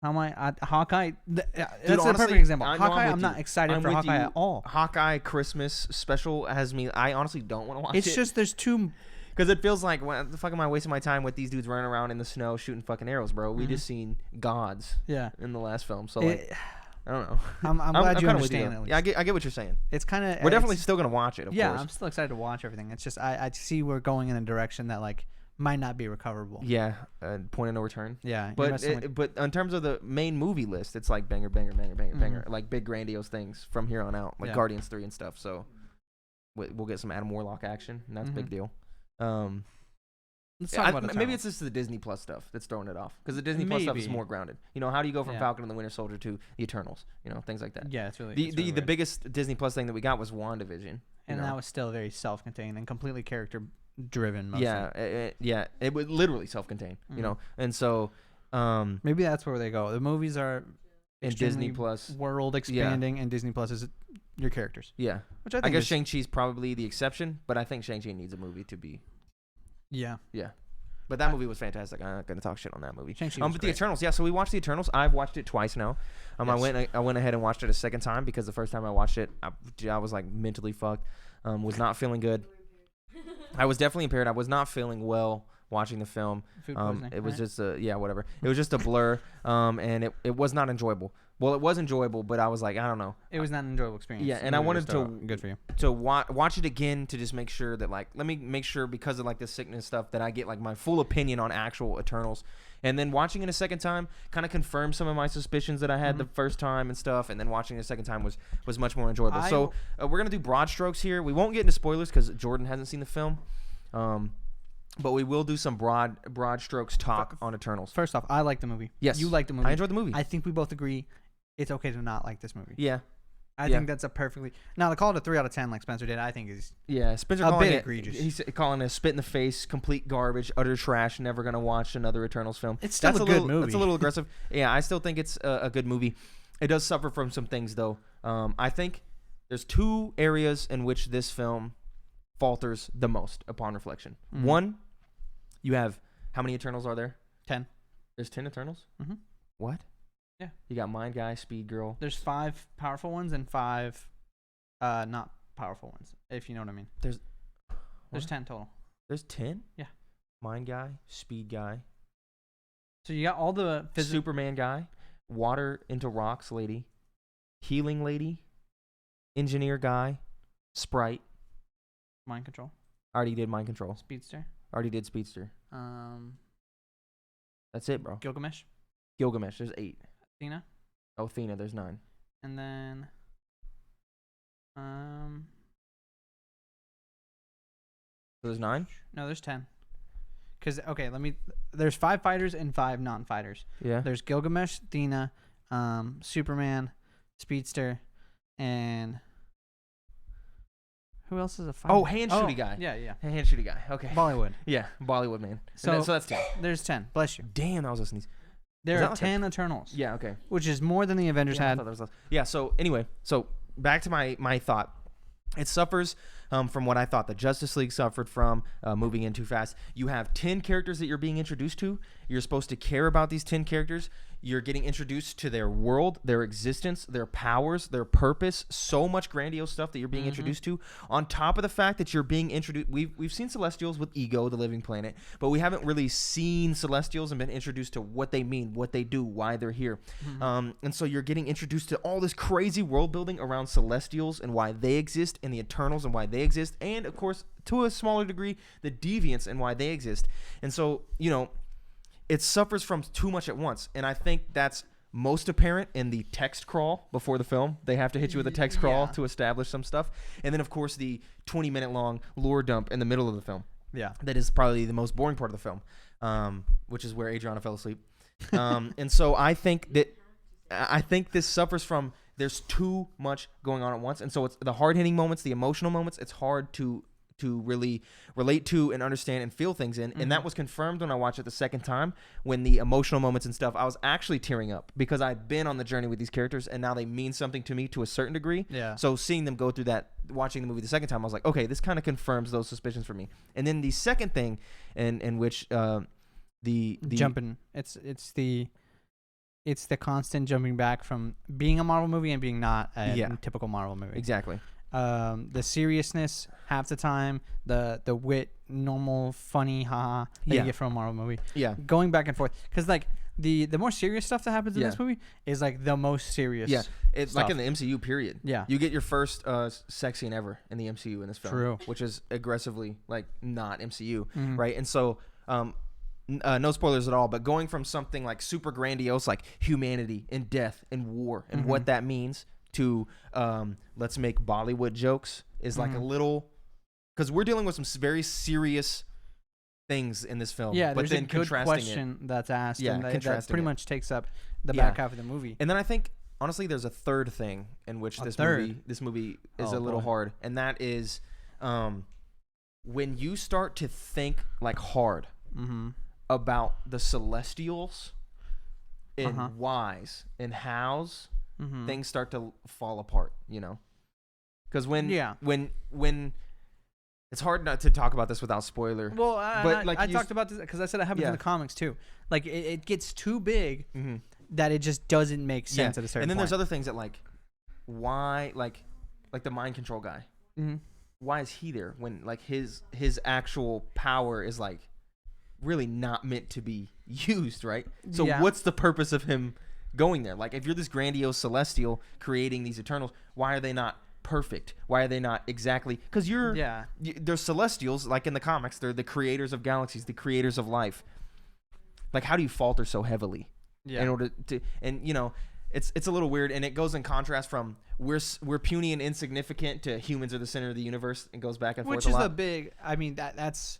How am I Hawkeye? That's honestly, a perfect example. Hawkeye, I'm not excited for Hawkeye at all. Hawkeye Christmas special has me. I honestly don't want to watch it. It's just there's too. Because it feels like, what the fuck am I wasting my time with these dudes running around in the snow shooting fucking arrows, bro? We just seen gods. In the last film, so like. I don't know. I'm glad you understand it. Yeah, I get what you're saying. It's kind of... We're definitely still going to watch it, of course. I'm still excited to watch everything. It's just I see we're going in a direction that like might not be recoverable. Yeah, point of no return. Yeah. But in terms of the main movie list, it's like banger, banger, banger, banger, banger. Like big grandiose things from here on out. Like Guardians 3 and stuff. So we'll get some Adam Warlock action, and that's a big deal. Let's talk about maybe it's just the Disney Plus stuff that's throwing it off, because the Disney Plus stuff is more grounded. You know, how do you go from Falcon and the Winter Soldier to the Eternals? You know, things like that. Yeah, it's really the biggest Disney Plus thing that we got was WandaVision, and that was still very self-contained and completely character driven. Mostly. It was literally self-contained. You know, and so maybe that's where they go. The movies are in Disney Plus, world expanding, and Disney Plus is your characters. Yeah, which I guess Shang-Chi's probably the exception, but I think Shang-Chi needs a movie to be. Yeah. But that movie was fantastic. I'm not gonna talk shit on that movie. But the Eternals, so we watched the Eternals. I've watched it twice now. I went ahead and watched it a second time because the first time I watched it, I was like mentally fucked. Was not feeling good. I was definitely impaired. I was not feeling well watching the film. Food poisoning, it was just whatever. It was just a blur. And it was not enjoyable. Well, it was enjoyable, but I was like, I don't know. It was not an enjoyable experience. Yeah, and I wanted to good for you to watch it again to just make sure that like, let me make sure, because of like the sickness stuff, that I get like my full opinion on actual Eternals. And then watching it a second time kind of confirmed some of my suspicions that I had the first time and stuff. And then watching it a second time was much more enjoyable. So we're gonna do broad strokes here. We won't get into spoilers because Jordan hasn't seen the film. But we will do some broad strokes talk on Eternals. First off, I like the movie. Yes, you like the movie. I enjoyed the movie. I think we both agree it's okay to not like this movie. Yeah. I think that's a perfectly... Now, to call it a 3 out of 10 like Spencer did, I think is Spencer a bit egregious. He's calling it a spit in the face, complete garbage, utter trash, never going to watch another Eternals film. It's still a good movie. That's a little aggressive. Yeah, I still think it's a good movie. It does suffer from some things, though. I think there's 2 areas in which this film falters the most upon reflection. One, you have... How many Eternals are there? 10. There's 10 Eternals? Mm-hmm. What? Yeah. You got Mind Guy, Speed Girl. There's 5 powerful ones and 5 not powerful ones, if you know what I mean. There's 10 total. There's 10? Yeah. Mind Guy, Speed Guy. So you got all the Superman Guy, Water into Rocks Lady, Healing Lady, Engineer Guy, Sprite. Mind Control. Already did Mind Control. Speedster. Already did Speedster. That's it, bro. Gilgamesh. There's 8. Athena. Oh, Athena, there's 9. And then there's 9? No, there's 10. Cuz there's 5 fighters and 5 non-fighters. Yeah. There's Gilgamesh, Athena, Superman, Speedster, and Who else is a fighter? Oh, hand shooty guy. Yeah, yeah. Hand shooty guy. Okay. Bollywood. Yeah, Bollywood man. So So that's 10. There's 10. Bless you. Damn, that was a sneeze. There Is are that like 10 Eternals. Yeah, okay. Which is more than the Avengers Yeah, I had. thought there was less. Yeah, so anyway, so back to my thought. It suffers from what I thought the Justice League suffered from, moving in too fast. You have 10 characters that you're being introduced to. You're supposed to care about these 10 characters. You're getting introduced to their world, their existence, their powers, their purpose. So much grandiose stuff that you're being introduced to. On top of the fact that you're being introduced, we've seen Celestials with Ego, the living planet, but we haven't really seen Celestials and been introduced to what they mean, what they do, why they're here. And so you're getting introduced to all this crazy world building around Celestials and why they exist, and the Eternals and why they exist, and of course, to a smaller degree, the Deviants and why they exist. And so, you know, it suffers from too much at once, and I think that's most apparent in the text crawl before the film. They have to hit you with a text crawl to establish some stuff, and then of course the 20-minute long lore dump in the middle of the film. Yeah, that is probably the most boring part of the film, which is where Adriana fell asleep. And so I think this suffers from there's too much going on at once, and so it's the hard-hitting moments, the emotional moments. It's hard to really relate to and understand and feel things in. And that was confirmed when I watched it the second time, when the emotional moments and stuff, I was actually tearing up because I'd been on the journey with these characters and now they mean something to me to a certain degree. Yeah. So seeing them go through that, watching the movie the second time, I was like, okay, this kind of confirms those suspicions for me. And then the second thing in which the jumping, it's the constant jumping back from being a Marvel movie and being not a typical Marvel movie. Exactly. The seriousness half the time, the wit, normal, funny, haha that you get from a Marvel movie. Yeah. Going back and forth. Because, like, the more serious stuff that happens in this movie is, like, the most serious. Yeah. It's stuff. like in the MCU, period. Yeah. You get your first sex scene ever in the MCU in this film. True. Which is aggressively, like, not MCU. Right? And so, no spoilers at all, but going from something, like, super grandiose, like humanity and death and war and what that means to let's make Bollywood jokes is like a little, because we're dealing with some very serious things in this film. Yeah, but there's then a good question that's asked, and that pretty much takes up the back half of the movie. And then I think honestly, there's a third thing in which this movie is a little hard, and that is when you start to think like hard about the Celestials and whys and hows. Things start to fall apart, you know, because when it's hard not to talk about this without spoiler. Well, I talked about this because I said it happens in the comics too. Like it gets too big that it just doesn't make sense at a certain point. And then there's other things that like why like the mind control guy. Why is he there when like his actual power is like really not meant to be used, right? So what's the purpose of him going there? Like, if you're this grandiose Celestial creating these Eternals, why are they not perfect? Why are they not exactly? Because they're Celestials, like in the comics, they're the creators of galaxies, the creators of life. Like, how do you falter so heavily in order to? And you know, it's a little weird, and it goes in contrast from we're puny and insignificant to humans are the center of the universe, and goes back and forth. Which is a big. I mean, that's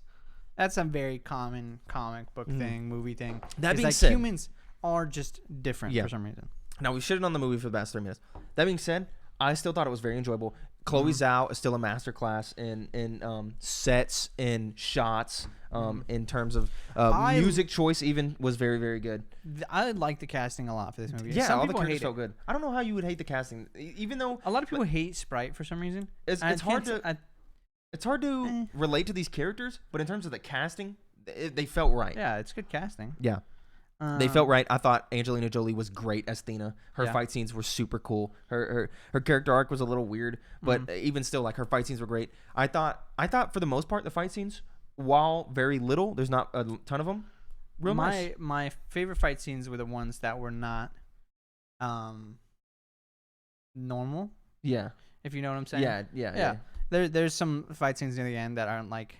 a very common comic book thing, movie thing. That being said, humans are just different for some reason. Now, we shitted on the movie for the past 3 minutes. That being said, I still thought it was very enjoyable. Chloe Zhao is still a masterclass in sets, in shots, in terms of music choice. Even was very, very good. I like the casting a lot for this movie. Yeah, all the characters so good. I don't know how you would hate the casting, even though a lot of people hate Sprite for some reason. It's hard to relate to these characters, but in terms of the casting, they felt right. Yeah, it's good casting. Yeah. They felt right. I thought Angelina Jolie was great as Thena. Her fight scenes were super cool. Her character arc was a little weird, but even still, like, her fight scenes were great. I thought for the most part the fight scenes, while very little, there's not a ton of them. Nice. My favorite fight scenes were the ones that were not normal. Yeah. If you know what I'm saying. Yeah. There's some fight scenes near the end that aren't like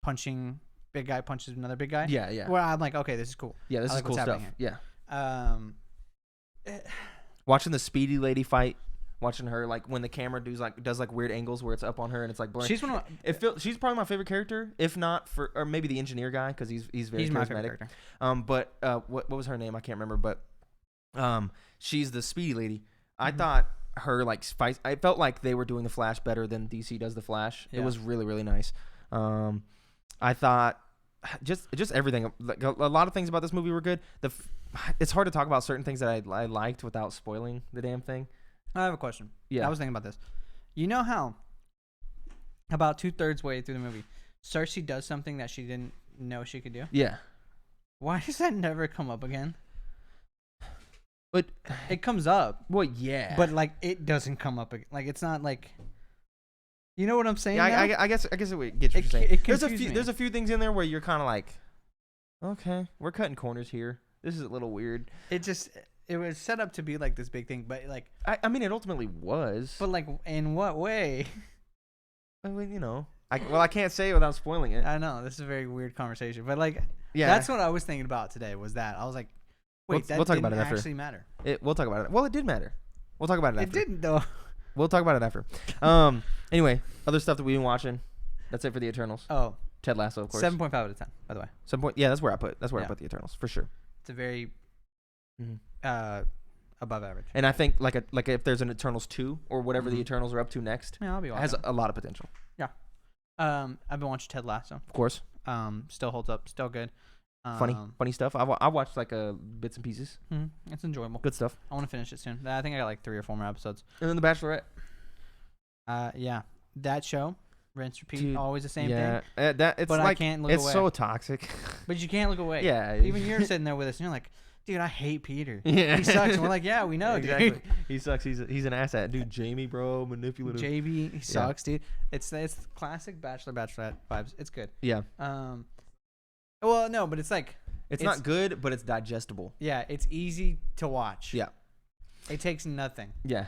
punching. Big guy punches another big guy. Yeah. Where I'm like, okay, this is cool. Yeah, this is cool stuff. Here. Yeah. Watching the Speedy Lady fight, watching her like when the camera does weird angles where it's up on her and it's like blurring. She's probably my favorite character, if not or maybe the engineer guy because he's very charismatic. My favorite character. But what was her name? I can't remember. But she's the Speedy Lady. I thought her like spice. I felt like they were doing the Flash better than DC does the Flash. Yeah. It was really, really nice. I thought just everything. Like, a lot of things about this movie were good. It's hard to talk about certain things that I liked without spoiling the damn thing. I have a question. Yeah. I was thinking about this. You know how about 2/3 way through the movie, Cersei does something that she didn't know she could do? Yeah. Why does that never come up again? But it comes up. Well, yeah. But like it doesn't come up again. Like it's not like. You know what I'm saying? Yeah, I guess it would get what you're saying. There's a few things in there where you're kind of like, okay, we're cutting corners here. This is a little weird. It was set up to be like this big thing, but like I mean, it ultimately was. But like, in what way? I mean, you know, I can't say it without spoiling it. I know this is a very weird conversation, but like, yeah, that's what I was thinking about today. Was that I was like, wait, that didn't actually matter. We'll talk about it. Well, it did matter. We'll talk about it after. It didn't though. We'll talk about it after. Anyway, other stuff that we've been watching. That's it for the Eternals. Oh, Ted Lasso, of course. 7.5 out of 10, by the way. 7 point. Yeah, that's where I put the Eternals for sure. It's a very above average. And I think like if there's an Eternals 2 or whatever the Eternals are up to next, yeah, I'll be watching. Has a lot of potential. Yeah. I've been watching Ted Lasso. Of course. Still holds up. Still good. Funny stuff. I watched like bits and pieces. It's enjoyable. Good stuff. I want to finish it soon. I think I got like 3 or 4 more episodes. And then The Bachelorette. Yeah, that show, rinse repeat, Dude, always the same thing. But like, I can't look away. It's so toxic. But you can't look away. Yeah. Even you're sitting there with us, and you're like, dude, I hate Peter. Yeah. He sucks. And we're like, yeah, we know, exactly. dude. He sucks. He's an asshat, dude. Jamie, bro, manipulative. JB, he sucks, dude. It's classic Bachelorette vibes. It's good. Yeah. Well, no, but it's like it's not good, but it's digestible. Yeah, it's easy to watch. Yeah. It takes nothing. Yeah.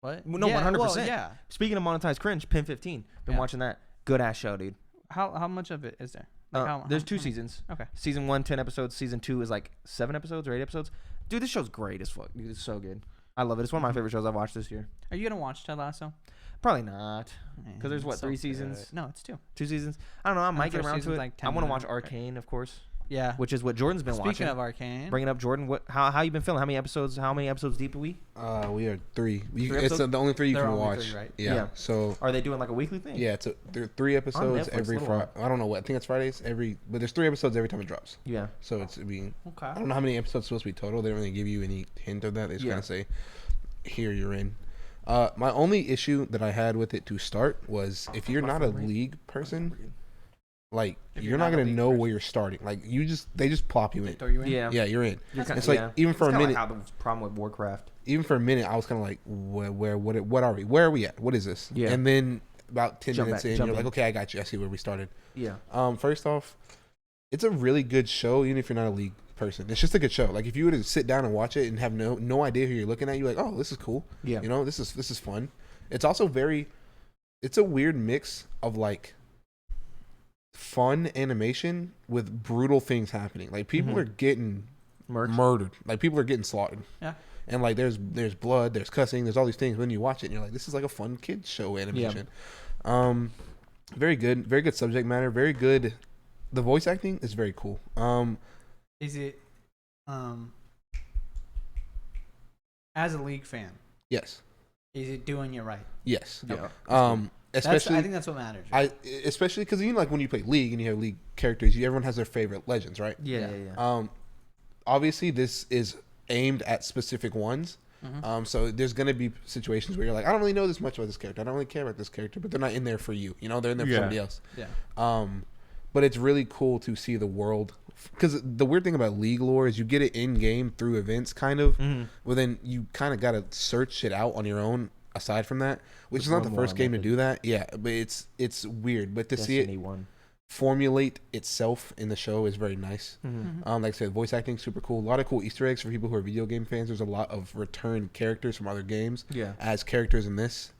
What? No, 100%. Well, yeah. Speaking of monetized cringe, Pin 15. Been watching that. Good ass show, dude. How much of it is there? Like there's 2 seasons. Okay. Season 1, 10 episodes. Season 2 is like 7 episodes or 8 episodes. Dude, this show's great as fuck. Dude, it's so good. I love it. It's one of my favorite shows I've watched this year. Are you gonna watch Ted Lasso? Probably not. Because there's 3 seasons? No, it's 2. 2 seasons. I don't know. I might get around to it. Like I want to watch Arcane, of course. Yeah. Which is what Jordan's been watching. Speaking of Arcane. Bringing up Jordan, how you been feeling? How many episodes deep are we? We are 3. It's the only 3 you They're can only watch. 3, right? Yeah. So are they doing like a weekly thing? Yeah, there are 3 episodes Netflix, every Friday. I don't know what. I think it's Fridays but there's 3 episodes every time it drops. Yeah. So it's okay. I don't know how many episodes supposed to be total. They don't really give you any hint of that. They just kind of say, "Here you're in." My only issue that I had with it to start was if you're not a League person, like you're not gonna know where you're starting. Like they just plop you in. Throw you in? Yeah. Yeah, you're in. It's like even for a minute. Like how the problem with Warcraft. Even for a minute, I was kind of like, what are we? Where are we at? What is this? Yeah. And then about 10 minutes in, you're in. like, okay, I got you. I see where we started. Yeah. First off, it's a really good show, even if you're not a League person. It's just a good show. Like if you were to sit down and watch it and have no idea who you're looking at, you're like, oh, this is cool. Yeah. You know, this is fun. It's also it's a weird mix of like fun animation with brutal things happening. Like people are getting murdered. Like people are getting slaughtered. Yeah. And like there's blood, there's cussing, there's all these things. When you watch it, and you're like, this is like a fun kids show animation. Yeah. Very good subject matter. Very good. The voice acting is very cool. Is it as a League fan? Yes. Is it doing you right? Yes. Yeah. Especially I think that's what matters. Especially because like when you play League and you have League characters, everyone has their favorite legends, right? Yeah. Obviously this is aimed at specific ones. So there's gonna be situations where you're like, I don't really know this much about this character. I don't really care about this character, but they're not in there for you. You know, they're in there for somebody else. Yeah. But it's really cool to see the world, because the weird thing about League lore is you get it in game through events, kind of. Well, then you kind of gotta search it out on your own. Aside from that, which is not the first game to do that. Yeah, but it's weird. But to see it formulate itself in the show is very nice. Like I said, voice acting super cool. A lot of cool Easter eggs for people who are video game fans. There's a lot of return characters from other games as characters in this.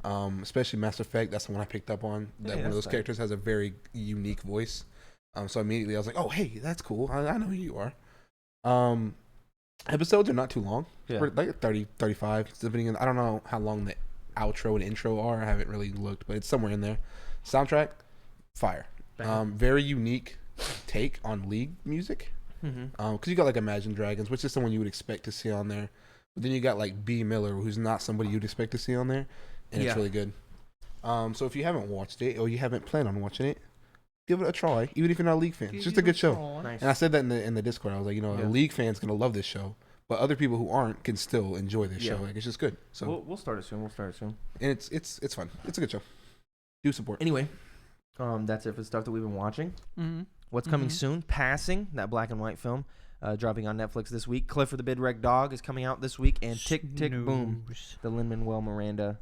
Especially Mass Effect. That's the one I picked up on. That one of those characters has a very unique voice. So immediately I was like, oh hey, that's cool. I know who you are. Episodes are not too long. We're like 30, 35. Depending on, I don't know how long the outro and intro are. I haven't really looked, but it's somewhere in there. Soundtrack, fire. Very unique take on League music. Because you got like Imagine Dragons, which is someone you would expect to see on there. But then you got like B. Miller, who's not somebody you'd expect to see on there, and it's really good. So if you haven't watched it or you haven't planned on watching it, give it a try, even if you're not a League fan. It's just a good show. Nice. And I said that in the Discord. I was like, a League fan's gonna love this show, but other people who aren't can still enjoy this show. Like, it's just good. So we'll start it soon. And it's fun. It's a good show. Do support. Anyway, that's it for the stuff that we've been watching. Mm-hmm. What's coming soon? Passing, that black and white film, dropping on Netflix this week. Clifford the Big Red Dog is coming out this week, and Tick Tick Boom, the Lin-Manuel Miranda,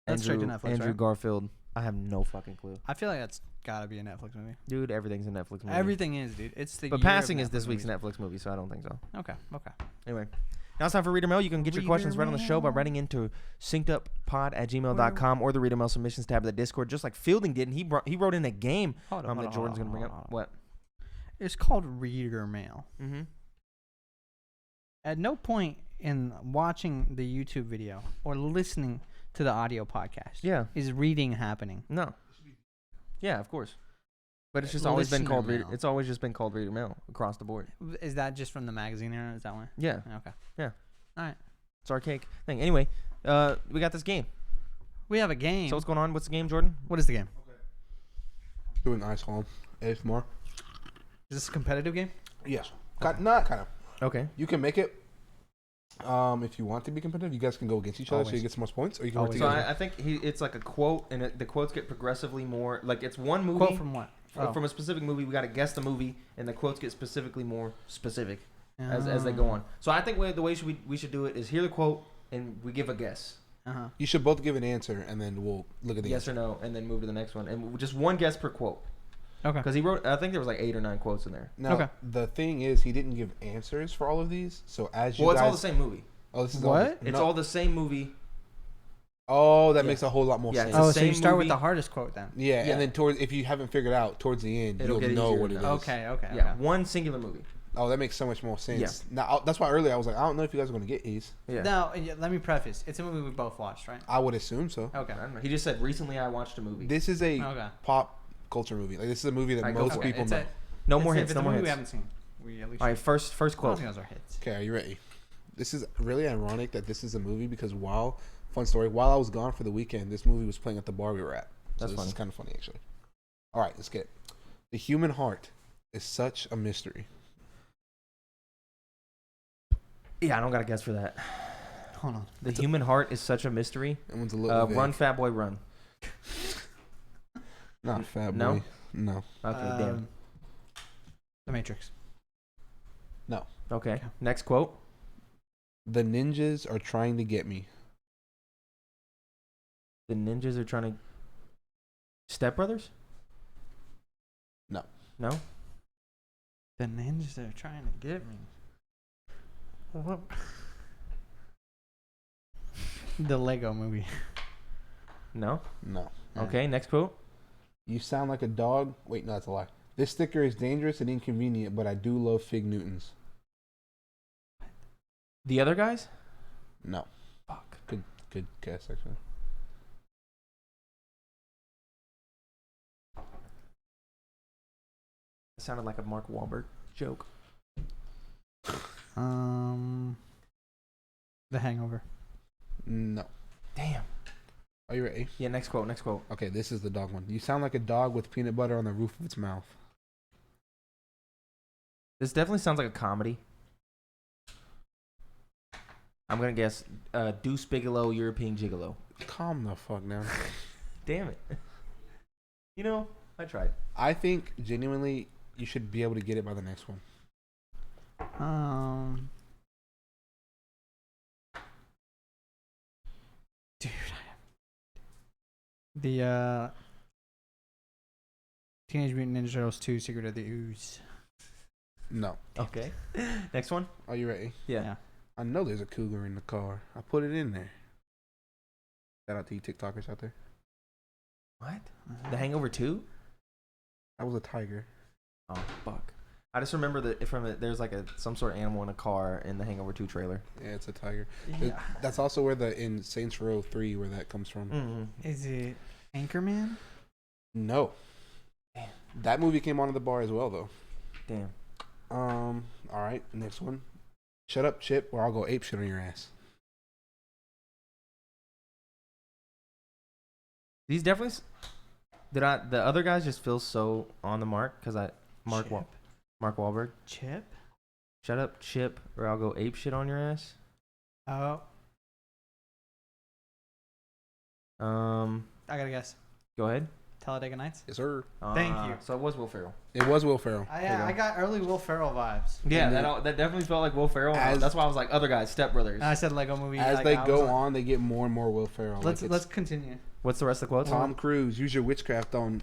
That's straight to Netflix, Andrew right? Garfield. I have no fucking clue, I feel like that's gotta be a Netflix movie. dude. Everything's a Netflix movie. Everything is, dude. It's the. But year of Passing is Netflix this week's movies. Netflix movie, so I don't think so. Okay. Anyway, now it's time for Reader Mail. You can get your questions right on the show by writing into synceduppod@gmail.com or the Reader Mail submissions tab of the Discord, just like Fielding did. And he wrote in a game Hold on, that Jordan's going to bring up. What? It's called Reader Mail. Mm-hmm. At no point in watching the YouTube video or listening to the audio podcast is reading happening. No. Yeah, of course. But it's just always been called Listener Reader. mail. It's always just been called Reader Mail across the board. Is that just from the magazine era? Is that why? Yeah. Okay. Yeah. All right. It's archaic thing. Anyway, we got this game. We have a game. So what's going on? What's the game, Jordan? What is the game? Doing ice home. ASMR. Is this a competitive game? Yes. Not kind of. Okay. You can make it. If you want to be competitive, you guys can go against each other so you get some more points, or you can work So together. I think it's like a quote, and the quotes get progressively more. Like it's one movie. Quote from what? From a specific movie. We got to guess the movie, and the quotes get specifically more specific as they go on. So I think the way we should do it is hear the quote, and we give a guess. Uh-huh. You should both give an answer, and then we'll look at the Yes answer. or no, and then move to the next one, and just one guess per quote. Okay. Because he wrote, I think there was like 8 or 9 quotes in there. Now, the thing is, he didn't give answers for all of these. So as you Well, guys, it's all the same movie. Oh, this is What? It's all the same movie. Oh, that makes a whole lot more sense. It's the So you same start with movie. the hardest quote then. Yeah, and then if you haven't figured out towards the end, It'll you'll get know easier what it is. now. Okay. Yeah, one singular movie. Oh, that makes so much more sense. Yeah. Now that's why earlier I was like, I don't know if you guys are going to get these. Yeah. Now, let me preface. It's a movie we both watched, right? I would assume so. Okay. I don't know. He just said recently I watched a movie. This is a Okay. pop culture movie. Like this is a movie that Alright, go most for it. people know. No more If hits. it's No a more movie we hits. haven't seen. We at least. All right, first I quote. think those are hits. Okay, are you ready? This is really ironic that this is a movie because fun story, while I was gone for the weekend, this movie was playing at the bar we were at. So That's this funny. is kind of funny actually. All right, let's get it. The human heart is such a mystery. Yeah, I don't got a guess for that. Hold on. The human heart is such a mystery. That one's a little vague. Run, fat boy, run. Not Fat Boy. No? No. Okay, damn. The Matrix. No. Okay. Next quote. The ninjas are trying to get me. The ninjas are trying to. Step Brothers? No. No? The ninjas are trying to get me. What? The Lego movie. No? No. Okay, next quote. You sound like a dog. Wait, no, that's a lie. This sticker is dangerous and inconvenient, but I do love Fig Newtons. The other guys? No. Fuck. Good guess, actually. It sounded like a Mark Wahlberg joke. The Hangover. No. Damn. Are you ready? Yeah, next quote, next quote. Okay, this is the dog one. You sound like a dog with peanut butter on the roof of its mouth. This definitely sounds like a comedy. I'm going to guess Deuce Bigelow, European Gigolo. Calm the fuck down. Damn it. You know, I tried. I think, genuinely, you should be able to get it by the next one. Dude. The Teenage Mutant Ninja Turtles 2: Secret of the Ooze. No. Okay. Next one? Are you ready? Yeah. I know there's a cougar in the car. I put it in there. Shout out to you TikTokers out there. What? The Hangover 2? That was a tiger. Oh, fuck. I just remember that there's like some sort of animal in a car in the Hangover 2 trailer. Yeah, it's a tiger. Yeah. That's also where in Saints Row 3 where that comes from. Mm-hmm. Is it Anchorman? No. Damn. That movie came onto the bar as well, though. Damn. All right, next one. Shut up, Chip, or I'll go ape shit on your ass. These definitely. The other guys just feel so on the mark because Mark Wahlberg. Chip. Shut up, Chip, or I'll go ape shit on your ass. Oh. I gotta guess. Go ahead. Talladega Nights. Yes, sir. Thank you. So it was Will Ferrell. It was Will Ferrell. I got early Will Ferrell vibes. Yeah, And that definitely felt like Will Ferrell. That's why I was like, other guys, Step Brothers. And I said Lego Movie. As like, they I was go like, on, they get more and more Will Ferrell. Let's continue. What's the rest of the quotes? Tom Cruise, use your witchcraft on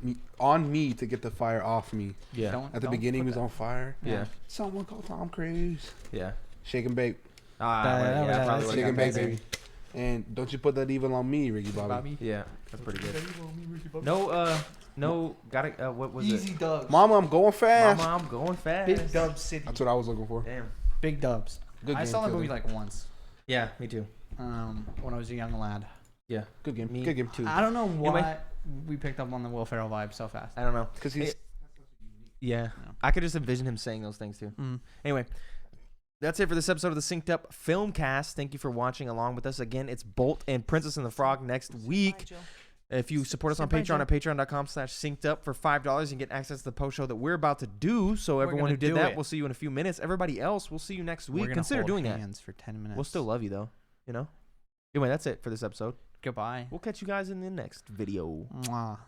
me to get the fire off me. Yeah. At the beginning, he was on fire. Yeah. Someone call Tom Cruise. Yeah. Shake and bake. Probably Shake and bake, baby. baby. And don't you put that evil on me, Ricky Bobby. Yeah, that's pretty good. What was Easy it? dubs. Mama, I'm going fast. Mama, I'm going fast. Big Dub City. That's what I was looking for. Damn. Big dubs. Good I game, saw the Philly. movie like once. Yeah, me too. When I was a young lad. Yeah. Good game. Me Good game. too. I don't know why Anyway. we picked up on the Will Ferrell vibe so fast. I don't know. Because he's. Yeah. I could just envision him saying those things too. Mm. Anyway, that's it for this episode of the Synced Up Filmcast. Thank you for watching along with us. Again, it's Bolt and Princess and the Frog next week. If you support us on Patreon at patreon.com/synced up for $5, you can get access to the post show that we're about to do. So everyone who did that, we'll see you in a few minutes. Everybody else, we'll see you next week. Consider doing that. For 10 minutes. We'll still love you though. You know. Anyway, that's it for this episode. Goodbye. We'll catch you guys in the next video. Mwah.